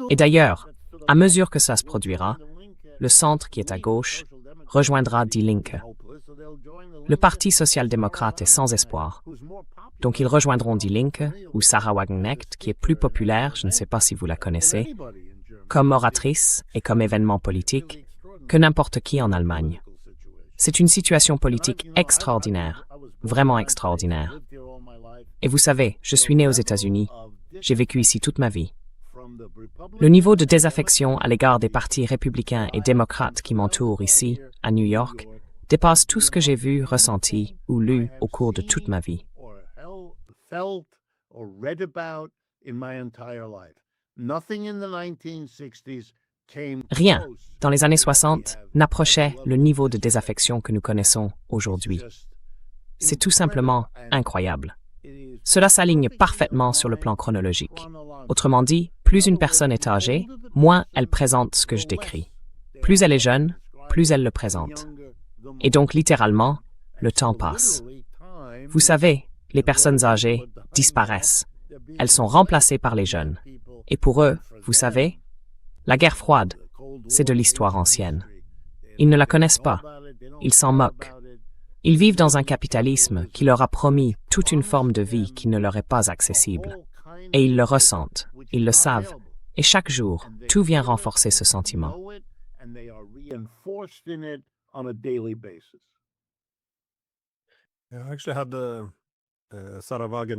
Speaker 3: Et d'ailleurs, à mesure que ça se produira, le centre qui est à gauche rejoindra Die Linke. Le Parti social-démocrate est sans espoir. Donc ils rejoindront Die Linke ou Sarah Wagenknecht, qui est plus populaire, je ne sais pas si vous la connaissez, comme oratrice et comme événement politique, que n'importe qui en Allemagne. C'est une situation politique extraordinaire, vraiment extraordinaire. Et vous savez, je suis né aux États-Unis, j'ai vécu ici toute ma vie. Le niveau de désaffection à l'égard des partis républicains et démocrates qui m'entourent ici, à New York, dépasse tout ce que j'ai vu, ressenti ou lu au cours de toute ma vie. Rien, dans les années 60, n'approchait le niveau de désaffection que nous connaissons aujourd'hui. C'est tout simplement incroyable. Cela s'aligne parfaitement sur le plan chronologique. Autrement dit, plus une personne est âgée, moins elle présente ce que je décris. Plus elle est jeune, plus elle le présente. Et donc, littéralement, le temps passe. Vous savez, les personnes âgées disparaissent. Elles sont remplacées par les jeunes. Et pour eux, vous savez, la guerre froide, c'est de l'histoire ancienne. Ils ne la connaissent pas. Ils s'en moquent. Ils vivent dans un capitalisme qui leur a promis toute une forme de vie qui ne leur est pas accessible. Et ils le ressentent, ils le savent. Et chaque jour, tout vient renforcer ce sentiment.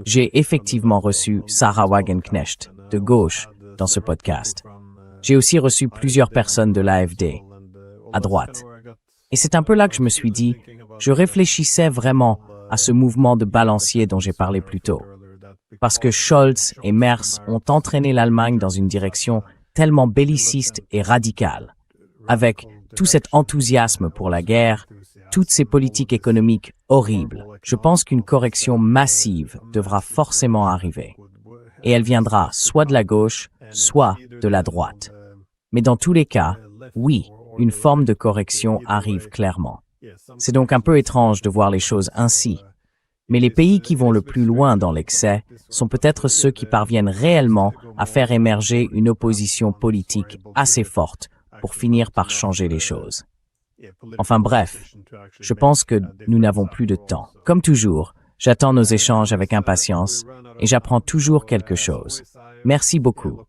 Speaker 1: J'ai effectivement reçu Sarah Wagenknecht, de gauche, dans ce podcast. J'ai aussi reçu plusieurs personnes de l'AfD, à droite. Et c'est un peu là que je me suis dit, je réfléchissais vraiment à ce mouvement de balancier dont j'ai parlé plus tôt. Parce que Scholz et Merz ont entraîné l'Allemagne dans une direction tellement belliciste et radicale, avec tout cet enthousiasme pour la guerre, toutes ces politiques économiques horribles. Je pense qu'une correction massive devra forcément arriver. Et elle viendra soit de la gauche, soit de la droite. Mais dans tous les cas, oui, une forme de correction arrive clairement. C'est donc un peu étrange de voir les choses ainsi. Mais les pays qui vont le plus loin dans l'excès sont peut-être ceux qui parviennent réellement à faire émerger une opposition politique assez forte pour finir par changer les choses. Enfin bref, je pense que nous n'avons plus de temps. Comme toujours, j'attends nos échanges avec impatience et j'apprends toujours quelque chose. Merci beaucoup.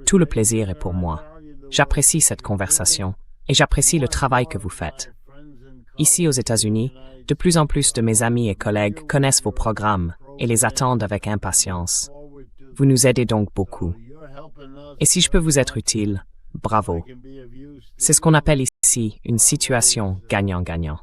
Speaker 3: Tout le plaisir est pour moi. J'apprécie cette conversation et j'apprécie le travail que vous faites. Ici aux États-Unis, de plus en plus de mes amis et collègues connaissent vos programmes et les attendent avec impatience. Vous nous aidez donc beaucoup. Et si je peux vous être utile, bravo. C'est ce qu'on appelle ici une situation gagnant-gagnant.